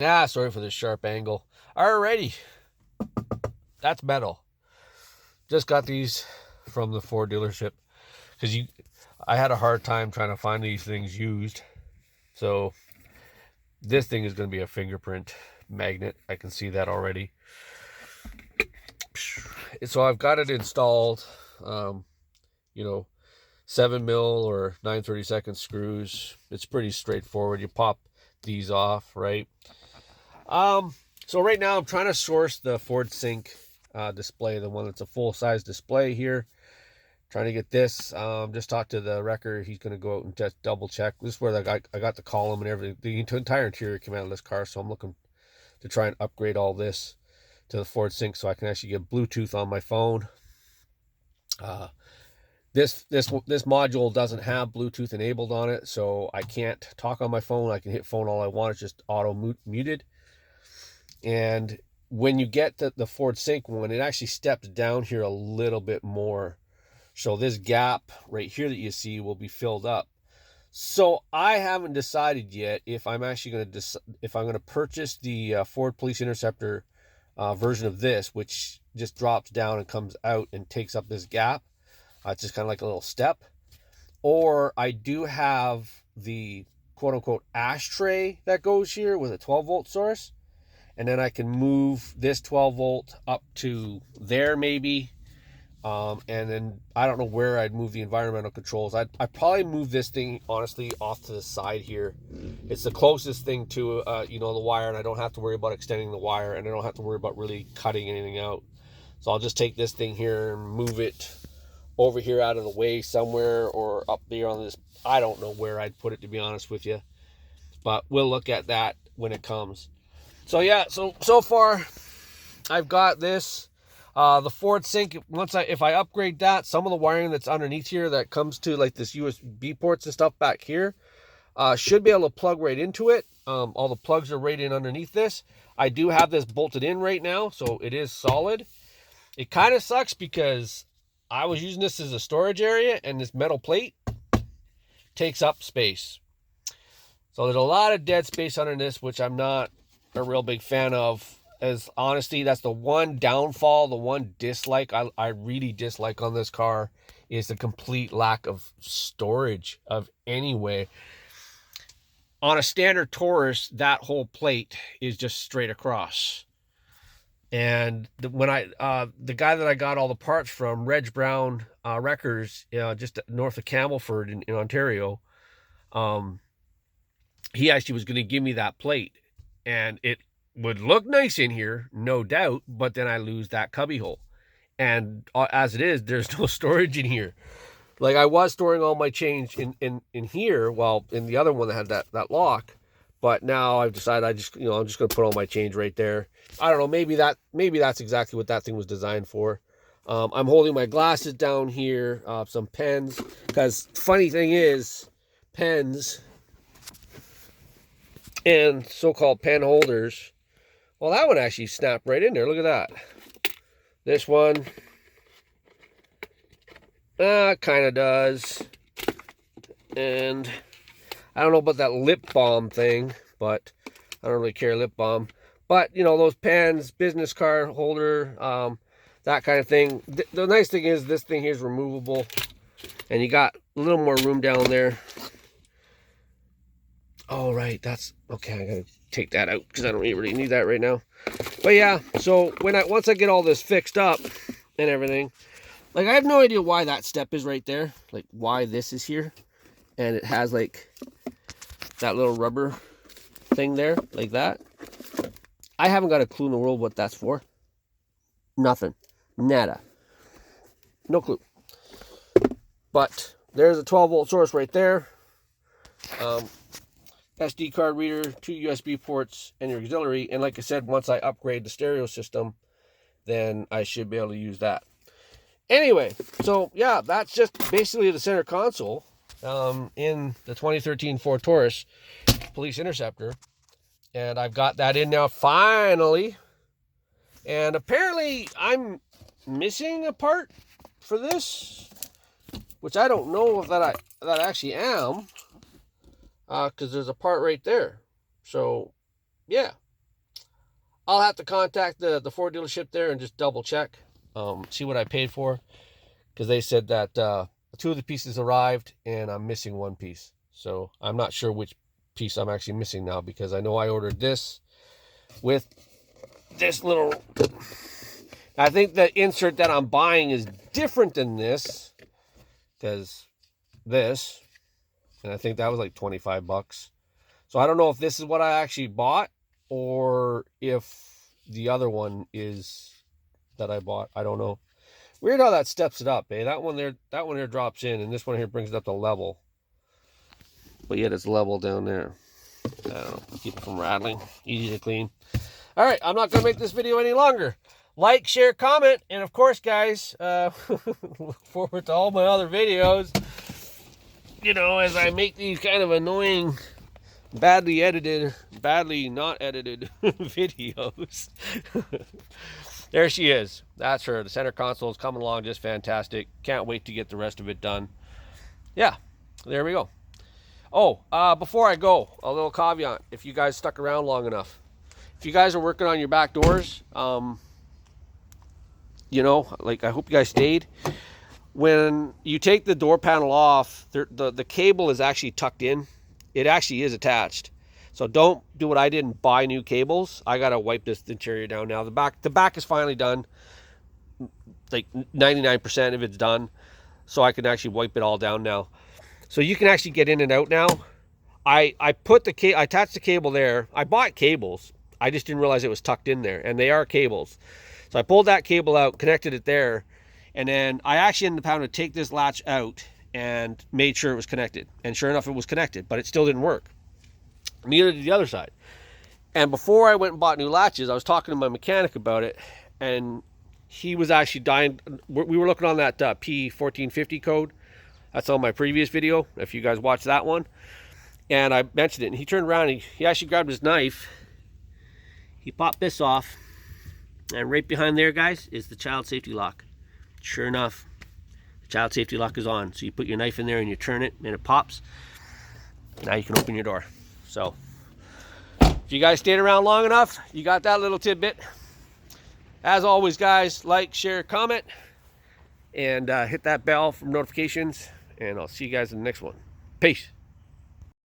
Ah, sorry for the sharp angle. Alrighty, that's metal. Just got these from the Ford dealership because I had a hard time trying to find these things used. So this thing is going to be a fingerprint magnet. I can see that already. So I've got it installed. You know, 7mm or 9/32 screws. It's pretty straightforward. You pop these off, right? So right now I'm trying to source the Ford Sync display, the one that's a full-size display here. Trying to get this. Just talked to the wrecker. He's going to go out and just double check. This is where I got the column and everything. The entire interior came out of this car, so I'm looking to try and upgrade all this to the Ford Sync so I can actually get Bluetooth on my phone. This module doesn't have Bluetooth enabled on it, so I can't talk on my phone. I can hit phone all I want. It's just auto muted. And when you get the Ford Sync one, it actually steps down here a little bit more. So this gap right here that you see will be filled up. So I haven't decided yet if I'm actually going to purchase the Ford Police Interceptor version of this, which just drops down and comes out and takes up this gap. It's just kind of like a little step. Or I do have the quote-unquote ashtray that goes here with a 12-volt source. And then I can move this 12-volt up to there maybe. And then I don't know where I'd move the environmental controls. I'd probably move this thing, honestly, off to the side here. It's the closest thing to, the wire, and I don't have to worry about extending the wire, and I don't have to worry about really cutting anything out. So I'll just take this thing here and move it over here out of the way somewhere, or up there on this. I don't know where I'd put it, to be honest with you. But we'll look at that when it comes. So yeah, so far I've got this. The Ford Sync, if I upgrade that, some of the wiring that's underneath here that comes to like this USB ports and stuff back here, should be able to plug right into it. All the plugs are right in underneath this. I do have this bolted in right now, so it is solid. It kind of sucks because I was using this as a storage area, and this metal plate takes up space. So there's a lot of dead space under this, which I'm not a real big fan of. As honesty, that's the one downfall, the one dislike I really dislike on this car is the complete lack of storage of any way. On a standard Taurus, that whole plate is just straight across. And the guy that I got all the parts from, Reg Brown Wreckers, just north of Campbellford in Ontario, he actually was going to give me that plate, and it would look nice in here, no doubt, but then I lose that cubby hole. And as it is, there's no storage in here. Like, I was storing all my change in here, well, in the other one that had that lock, but now I've decided I'm just going to put all my change right there. I don't know, maybe that's exactly what that thing was designed for. I'm holding my glasses down here, some pens, because funny thing is, pens and so-called pen holders, well, that one actually snapped right in there. Look at that. This one, kind of does. And I don't know about that lip balm thing, but I don't really care, lip balm. But, those pens, business card holder, that kind of thing. The nice thing is this thing here is removable. And you got a little more room down there. Oh, right, that's okay. I gotta take that out because I don't really need that right now. But yeah, so once I get all this fixed up and everything, like, I have no idea why that step is right there, like why this is here, and it has like that little rubber thing there, like that. I haven't got a clue in the world what that's for. Nothing, nada, no clue. But there's a 12-volt source right there. SD card reader, 2 USB ports, and your auxiliary. And like I said, once I upgrade the stereo system, then I should be able to use that. Anyway, so yeah, that's just basically the center console in the 2013 Ford Taurus Police Interceptor. And I've got that in now, finally. And apparently I'm missing a part for this, which I don't know if that I actually am. Because there's a part right there. So, yeah. I'll have to contact the Ford dealership there and just double check, see what I paid for, because they said that 2 of the pieces arrived and I'm missing 1 piece. So I'm not sure which piece I'm actually missing now, because I know I ordered this with this little, I think the insert that I'm buying is different than this, because this, and I think that was like 25 bucks. So I don't know if this is what I actually bought or if the other one is that I bought. I don't know. Weird how that steps it up, eh? That one there drops in, and this one here brings it up to level. But yet it's level down there. I don't know. Keep it from rattling. Easy to clean. All right, I'm not going to make this video any longer. Like, share, comment, and of course, guys, look forward to all my other videos. You know, as I make these kind of annoying, badly edited, badly not edited videos. There she is. That's her. The center console is coming along just fantastic. Can't wait to get the rest of it done. Yeah, there we go. Oh, before I go, a little caveat. If you guys stuck around long enough, if you guys are working on your back doors, you know, like, I hope you guys stayed. When you take the door panel off, the cable is actually tucked in. It actually is attached. So don't do what I did and buy new cables. I gotta wipe this interior down now. The back is finally done. Like 99% of it's done. So I can actually wipe it all down now. So you can actually get in and out now. I attached the cable there. I bought cables. I just didn't realize it was tucked in there, and they are cables. So I pulled that cable out, connected it there, and then I actually ended up having to take this latch out and made sure it was connected. And sure enough, it was connected, but it still didn't work. Neither did the other side. And before I went and bought new latches, I was talking to my mechanic about it, and he was actually dying. We were looking on that P1450 code. That's on my previous video, if you guys watched that one. And I mentioned it, and he turned around, and he actually grabbed his knife. He popped this off, and right behind there, guys, is the child safety lock. Sure enough, the child safety lock is on. So you put your knife in there and you turn it, and it pops. Now you can open your door. So if you guys stayed around long enough, you got that little tidbit. As always, guys, like, share, comment, and hit that bell for notifications. And I'll see you guys in the next one. Peace.